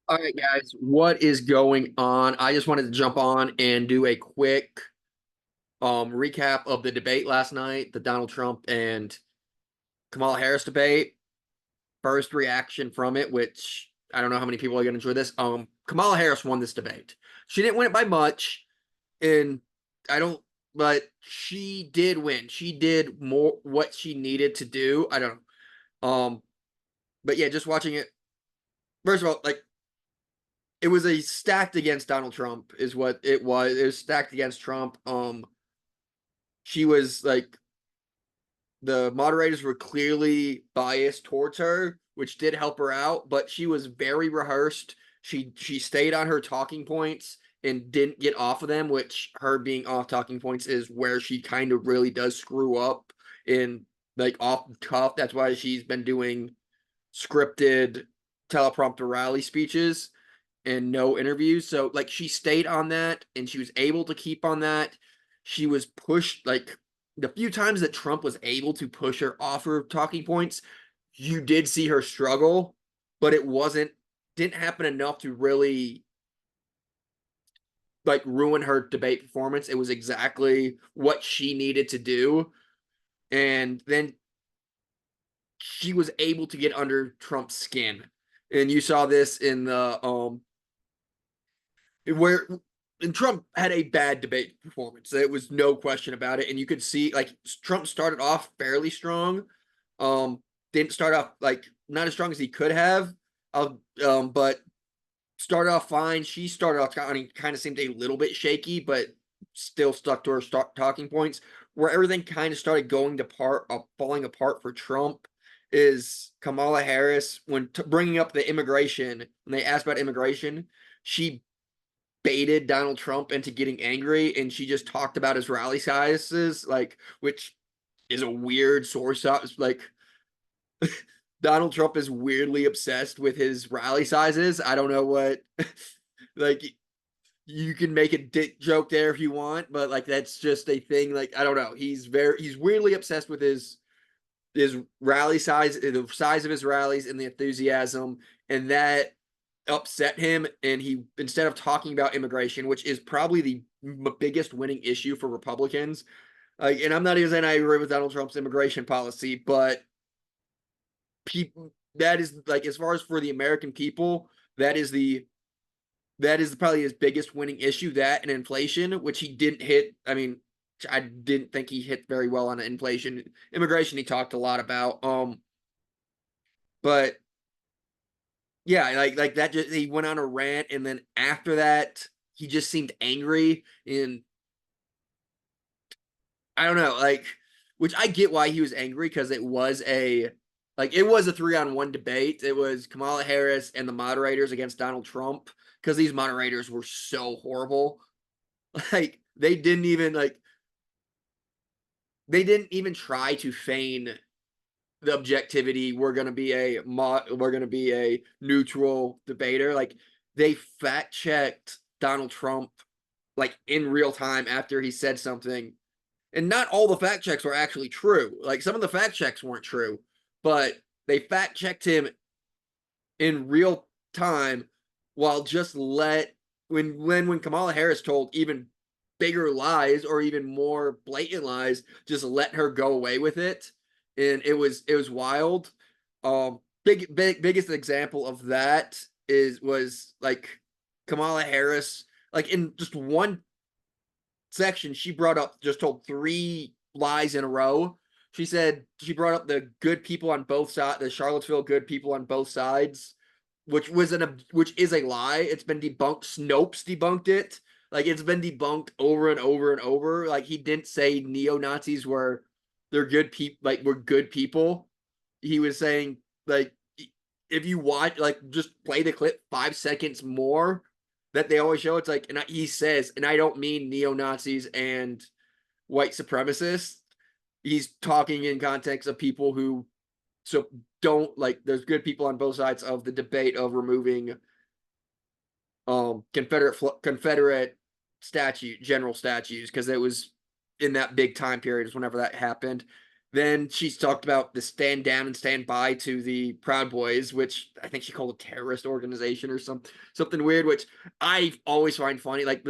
All right, guys, what is going on? I just wanted to jump on and do a quick recap of the debate last night, the Donald Trump and Kamala Harris debate. First reaction from it, which I don't know how many people are going to enjoy this. Kamala Harris won this debate. She didn't win it by much, and I don't, but she did win. She did more what she needed to do. I don't know. But yeah, just watching it. First of all, like it was a stacked against Donald Trump is what it was. It was stacked against Trump. She was like the moderators were clearly biased towards her, which did help her out, but she was very rehearsed. She stayed on her talking points and didn't get off of them, which her being off talking points is where she kind of really does screw up in like off the cuff. That's why she's been doing scripted teleprompter rally speeches and no interviews. So like she stayed on that and she was able to keep on that. She was pushed like the few times that Trump was able to push her off her talking points, you did see her struggle, but it didn't happen enough to really like ruin her debate performance. It was exactly what she needed to do. And then she was able to get under Trump's skin. And you saw this in the where and Trump had a bad debate performance. There was no question about it. And you could see like Trump started off fairly strong. Um, didn't start off like not as strong as he could have. But started off fine. She started off kind of seemed a little bit shaky, but still stuck to her talking points. Where everything kind of started falling apart for Trump is Kamala Harris when bringing up the immigration. When they asked about immigration, she baited Donald Trump into getting angry, and she just talked about his rally sizes, like which is a weird source. Like Donald Trump is weirdly obsessed with his rally sizes. I don't know what, like you can make a dick joke there if you want, but like that's just a thing. Like I don't know. He's weirdly obsessed with his rally size, the size of his rallies, and the enthusiasm, and that upset him. And he, instead of talking about immigration, which is probably the biggest winning issue for Republicans, and I'm not even saying I agree with Donald Trump's immigration policy, but people that is like as far as for the American people, that is the that is probably his biggest winning issue. That and inflation, which he didn't hit. I mean, I didn't think he hit very well on inflation. Immigration, he talked a lot about. But yeah, like that. Just he went on a rant, and then after that, he just seemed angry, and I don't know, like, which I get why he was angry because it was a 3-on-1 debate. It was Kamala Harris and the moderators against Donald Trump because these moderators were so horrible. Like they didn't even try to feign the objectivity. We're gonna be a neutral debater. Like they fact checked Donald Trump like in real time after he said something, and not all the fact checks were actually true. Like some of the fact checks weren't true, but they fact checked him in real time while just let when Kamala Harris told even bigger lies or even more blatant lies, just let her go away with it. And it was wild. Biggest example of that was like Kamala Harris, like in just one section, she told three lies in a row. She said she brought up the good people on both sides, the Charlottesville good people on both sides, which is a lie. It's been debunked. Snopes debunked it. Like it's been debunked over and over and over. Like he didn't say neo Nazis they're good people. Like we're good people. He was saying like if you watch like just play the clip 5 seconds more that they always show. It's like and he says, and I don't mean neo Nazis and white supremacists. He's talking in context of people who so don't like there's good people on both sides of the debate of removing Confederate general statues because it was in that big time period is whenever that happened. Then she's talked about the stand down and stand by to the Proud Boys, which I think she called a terrorist organization or something weird, which I always find funny. Like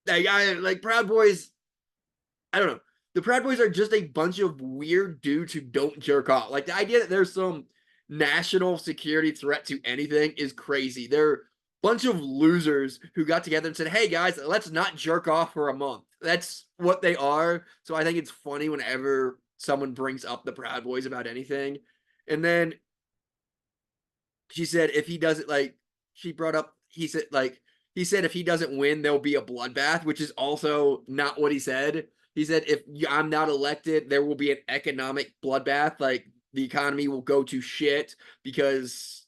like Proud Boys, I don't know. The Proud Boys are just a bunch of weird dudes who don't jerk off. Like the idea that there's some national security threat to anything is crazy. They're a bunch of losers who got together and said, "Hey guys, let's not jerk off for a month." That's what they are. So I think it's funny whenever someone brings up the Proud Boys about anything. And then she said if he doesn't like she brought up he said if he doesn't win there'll be a bloodbath, which is also not what he said. He said if I'm not elected there will be an economic bloodbath, like the economy will go to shit because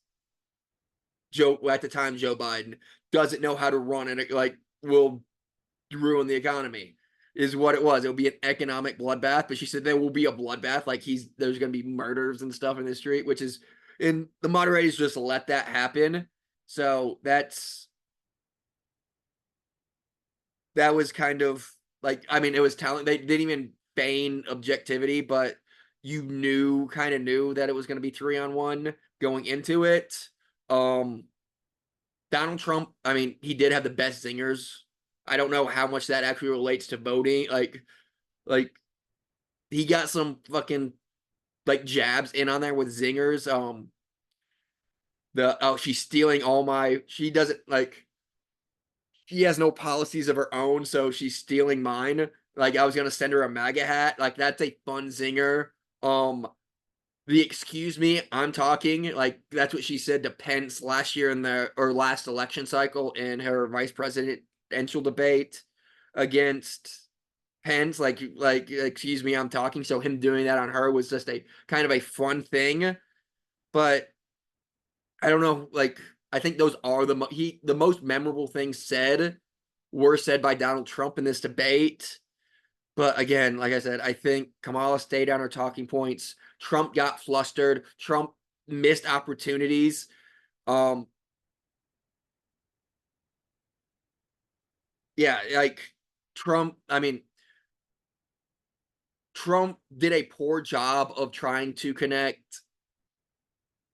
Joe at the time Joe Biden doesn't know how to run and it like will ruin the economy is what it was. It'll be an economic bloodbath, but she said there will be a bloodbath. Like there's going to be murders and stuff in the street, which is, and the moderators just let that happen. So that was kind of like, I mean, it was talent. They didn't even feign objectivity, but kind of knew that it was going to be 3-on-1 going into it. Um, Donald Trump, I mean, he did have the best zingers. I don't know how much that actually relates to voting. Like he got some fucking like jabs in on there with zingers. She's stealing all my. She doesn't like. She has no policies of her own, so she's stealing mine. Like I was gonna send her a MAGA hat. Like that's a fun zinger. The excuse me, I'm talking. Like that's what she said to Pence last year in the or last election cycle in her vice presidential debate against Pence. Like excuse me, I'm talking. So him doing that on her was just a kind of a fun thing. But I don't know. Like I think those are the most memorable things said were said by Donald Trump in this debate. But again, like I said, I think Kamala stayed on her talking points. Trump got flustered. Trump missed opportunities. Um, yeah, like Trump, I mean, Trump did a poor job of trying to connect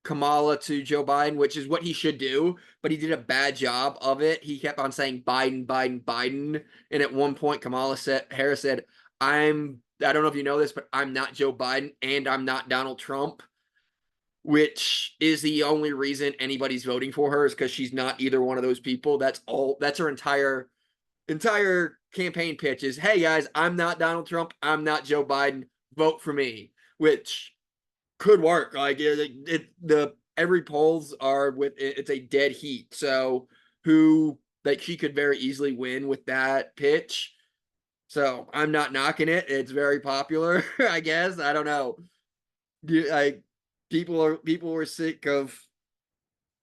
Kamala to Joe Biden, which is what he should do, but he did a bad job of it. He kept on saying Biden, Biden, Biden. And at one point, Harris said, I don't know if you know this, but I'm not Joe Biden and I'm not Donald Trump, which is the only reason anybody's voting for her is because she's not either one of those people. That's her entire campaign pitch is, hey guys, I'm not Donald Trump, I'm not Joe Biden, vote for me, which could work. Like the every polls are it's a dead heat. So who like she could very easily win with that pitch. So I'm not knocking it. It's very popular, I guess. I don't know. Like people are sick of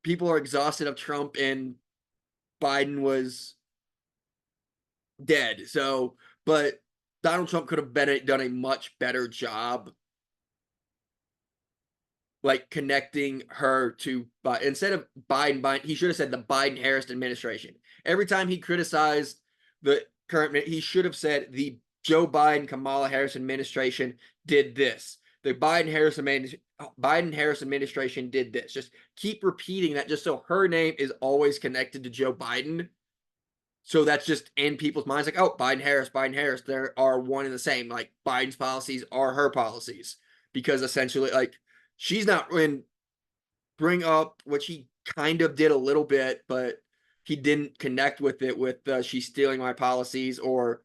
people are exhausted of Trump and Biden was dead. So, but Donald Trump could have done a much better job like connecting her to instead of Biden, he should have said the Biden Harris administration. Every time he criticized the current, he should have said the Joe Biden Kamala Harris administration did this. The Biden Harris administration did this. Just keep repeating that, just so her name is always connected to Joe Biden. So that's just in people's minds, like, oh, Biden Harris, Biden Harris. There are one and the same. Like Biden's policies are her policies because essentially, like she's not when bring up what she kind of did a little bit, but he didn't connect with it with she's stealing my policies, or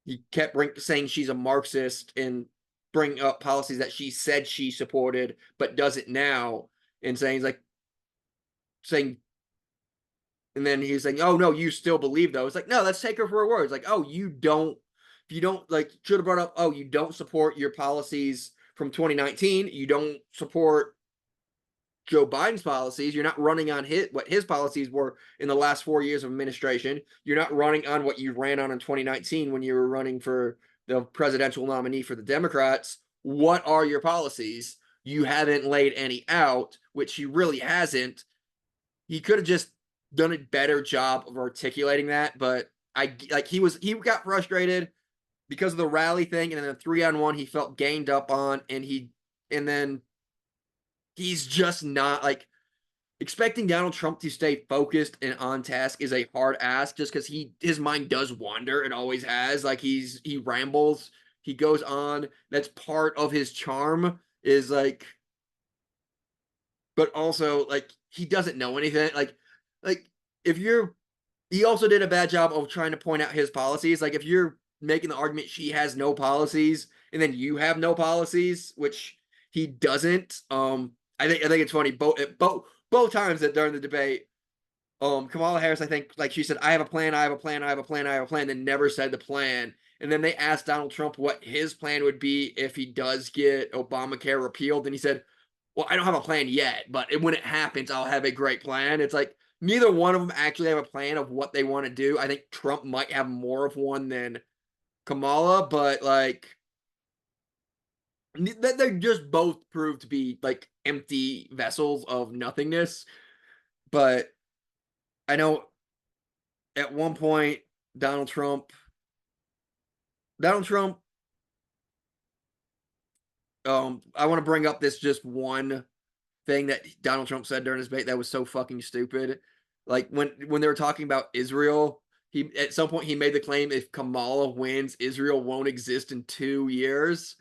he kept saying she's a Marxist and bring up policies that she said she supported but doesn't now, and saying and then he's saying, oh no, you still believe those. Like, no, let's take her for her words. Like, oh, you don't like should have brought up, oh, you don't support your policies from 2019, you don't support Joe Biden's policies. You're not running on what his policies were in the last 4 years of administration. You're not running on what you ran on in 2019 when you were running for the presidential nominee for the Democrats. What are your policies? You haven't laid any out, which he really hasn't. He could have just done a better job of articulating that, but he got frustrated. because of the rally thing, and then the 3-on-1 he felt gained up on, and then he's just not like expecting Donald Trump to stay focused and on task is a hard ask just because his mind does wander. It always has. Like he rambles, he goes on. That's part of his charm, is like, but also like he doesn't know anything. Like if you're he also did a bad job of trying to point out his policies. Like if you're making the argument she has no policies and then you have no policies, which he doesn't. I think it's funny. Both times that during the debate, Kamala Harris, I think, like she said, I have a plan, I have a plan, I have a plan, I have a plan, and never said the plan. And then they asked Donald Trump what his plan would be if he does get Obamacare repealed, and he said, "Well, I don't have a plan yet, but when it happens, I'll have a great plan." It's like neither one of them actually have a plan of what they want to do. I think Trump might have more of one than Kamala, but like they just both prove to be like empty vessels of nothingness. But I know at one point Donald Trump, Donald Trump, I want to bring up this just one thing that Donald Trump said during his debate that was so fucking stupid. Like when they were talking about Israel, he at some point he made the claim if Kamala wins, Israel won't exist in 2 years,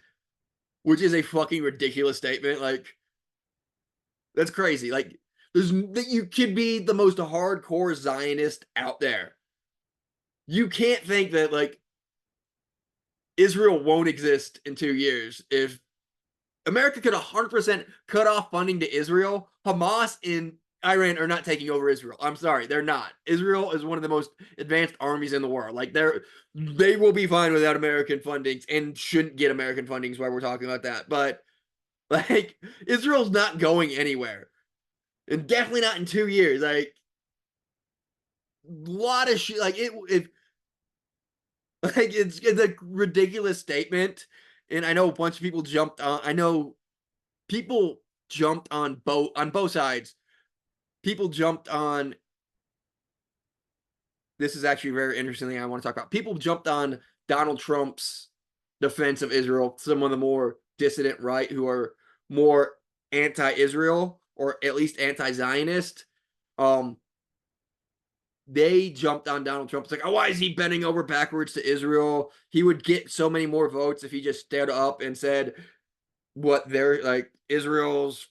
which is a fucking ridiculous statement. Like that's crazy. Like there's that you could be the most hardcore Zionist out there. You can't think that like Israel won't exist in 2 years. If America could 100% cut off funding to Israel, Hamas and Iran are not taking over Israel. I'm sorry, they're not. Israel is one of the most advanced armies in the world. Like they will be fine without American fundings and shouldn't get American fundings while we're talking about that. But like Israel's not going anywhere. And definitely not in 2 years. Like a lot of shit like it like it's a ridiculous statement. And I know a bunch of people jumped on. I know people jumped on both sides. People jumped on. This is actually a very interesting thing I want to talk about. People jumped on Donald Trump's defense of Israel. Some of the more dissident right who are more anti-Israel or at least anti-Zionist. Um, they jumped on Donald Trump. It's like, oh, why is he bending over backwards to Israel? He would get so many more votes if he just stood up and said what they're like Israel's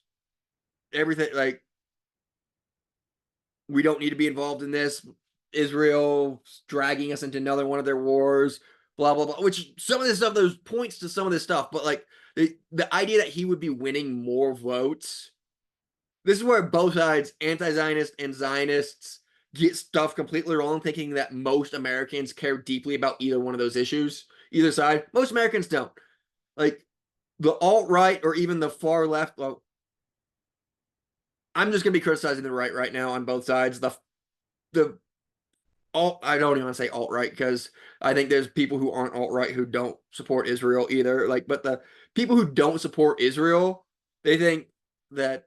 everything like we don't need to be involved in this. Israel dragging us into another one of their wars, blah blah blah. Which some of this stuff, there's points to some of this stuff, but like the idea that he would be winning more votes. This is where both sides, anti-Zionist and Zionists, get stuff completely wrong, thinking that most Americans care deeply about either one of those issues. Either side, most Americans don't. Like the alt right or even the far left. Well, I'm just gonna be criticizing the right now on both sides. The alt I don't even want to say alt right because I think there's people who aren't alt right who don't support Israel either. Like, but the people who don't support Israel, they think that.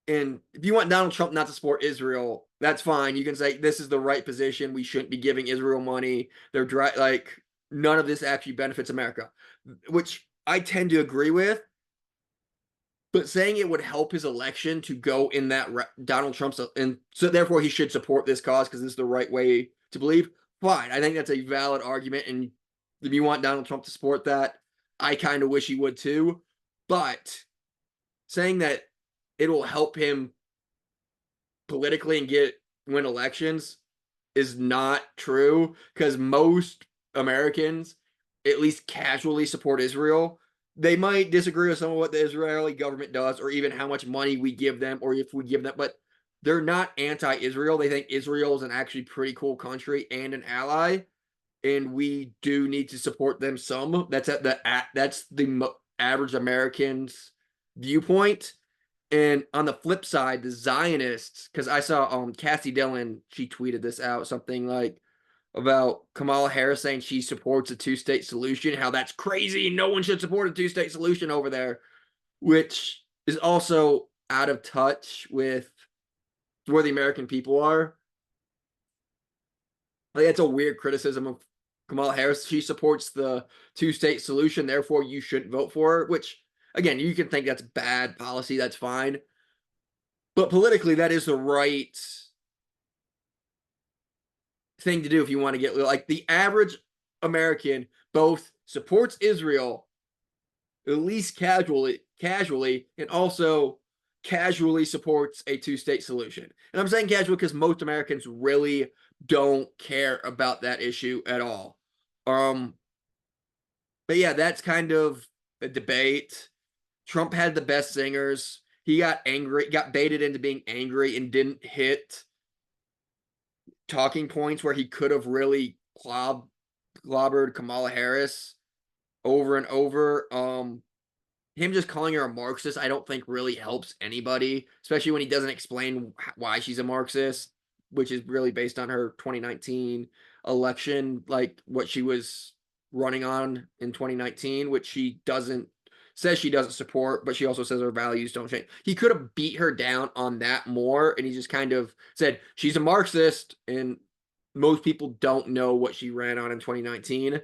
And if you want Donald Trump not to support Israel, that's fine. You can say this is the right position. We shouldn't be giving Israel money. They're like none of this actually benefits America, which I tend to agree with. But saying it would help his election to go in that Donald Trump's and so therefore he should support this cause because this is the right way to believe. Fine, I think that's a valid argument, and if you want Donald Trump to support that, I kind of wish he would too. But saying that it will help him politically and win elections is not true because most Americans at least casually support Israel. They might disagree with some of what the Israeli government does or even how much money we give them or if we give them, but they're not anti-Israel. They think Israel is an actually pretty cool country and an ally, and we do need to support them some. That's the average American's viewpoint. And on the flip side, the Zionists, because I saw Cassie Dillon, she tweeted this out, something like about Kamala Harris saying she supports a two-state solution, how that's crazy, no one should support a two-state solution over there, which is also out of touch with where the American people are. Like that's a weird criticism of Kamala Harris, she supports the two-state solution, therefore you shouldn't vote for her, which again, you can think that's bad policy, that's fine. But politically, that is the right thing to do if you want to get like the average American both supports Israel at least casually, and also casually supports a two-state solution. And I'm saying casual because most Americans really don't care about that issue at all. But yeah, that's kind of a debate. Trump had the best singers. He got angry, got baited into being angry and didn't hit talking points where he could have really clobbered Kamala Harris over and over. Him just calling her a Marxist, I don't think really helps anybody, especially when he doesn't explain why she's a Marxist, which is really based on her 2019 election, like what she was running on in 2019, which she doesn't says she doesn't support, but she also says her values don't change. He could have beat her down on that more, and he just kind of said she's a Marxist, and most people don't know what she ran on in 2019.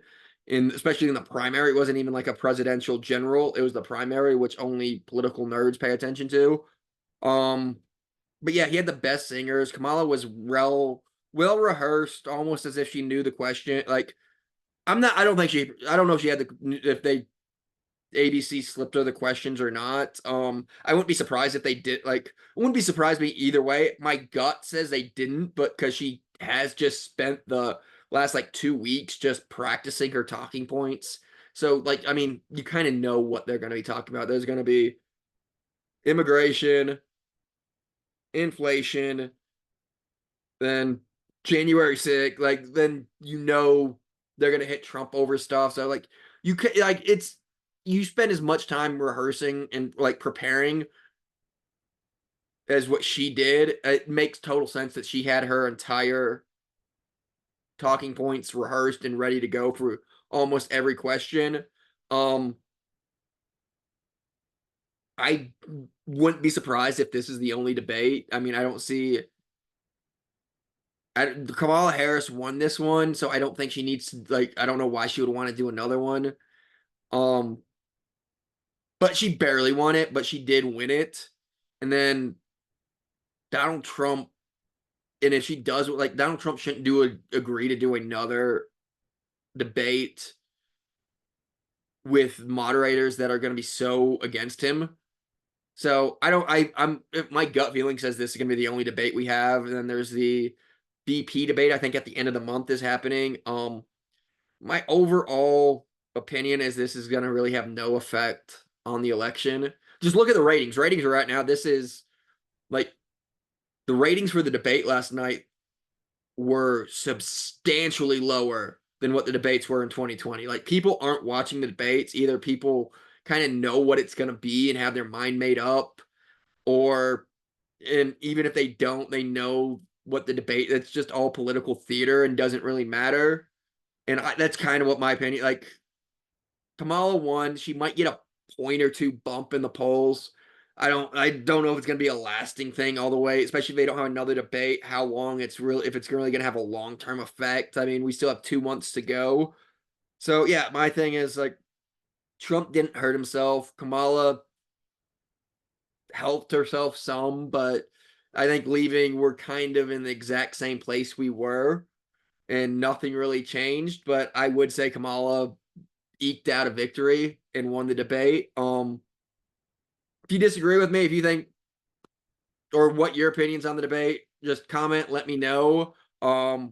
Especially in the primary, it wasn't even like a presidential general. It was the primary, which only political nerds pay attention to. But yeah, he had the best singers. Kamala was well rehearsed, almost as if she knew the question. Like, I don't know if she had if they ABC slipped her the questions or not. I wouldn't be surprised if they did. Like, it wouldn't be surprised me either way. My gut says they didn't, but because she has just spent the last like 2 weeks just practicing her talking points. So, like, I mean, you kind of know what they're going to be talking about. There's going to be immigration, inflation, then January 6th. Like, then they're going to hit Trump over stuff. So, like, you can like it's you spend as much time rehearsing and like preparing as what she did. It makes total sense that she had her entire talking points rehearsed and ready to go for almost every question. I wouldn't be surprised if this is the only debate. I mean, I don't see Kamala Harris won this one, so I don't think she needs to, like, I don't know why she would want to do another one. Um, but she barely won it, but she did win it. And then Donald Trump, and if she does, like, Donald Trump shouldn't agree to do another debate with moderators that are going to be so against him. So I'm my gut feeling says this is going to be the only debate we have. And then there's the VP debate, I think at the end of the month is happening. My overall opinion is this is going to really have no effect on the election. Just look at the ratings. Ratings are right now. This is like the ratings for the debate last night were substantially lower than what the debates were in 2020. Like, people aren't watching the debates. Either people kind of know what it's going to be and have their mind made up, and even if they don't, they know what the debate, it's just all political theater and doesn't really matter. And that's kind of what my opinion, like, Kamala won. She might get a point or two bump in the polls. I don't know if it's going to be a lasting thing all the way, especially if they don't have another debate, how long it's really, if it's really going to have a long-term effect. I mean, we still have 2 months to go. So yeah, my thing is, like, Trump didn't hurt himself. Kamala helped herself some, but I think leaving, we're kind of in the exact same place we were and nothing really changed. But I would say Kamala eked out a victory and won the debate. If you disagree with me, if you think, or what your opinions on the debate, just comment, let me know. I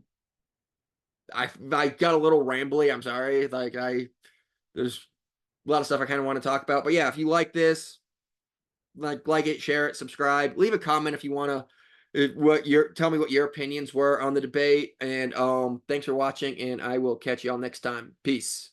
got a little rambly. I'm sorry. There's a lot of stuff I kind of want to talk about, but yeah, if you like this, like it, share it, subscribe, leave a comment if you want to, tell me what your opinions were on the debate. And thanks for watching, and I will catch y'all next time. Peace.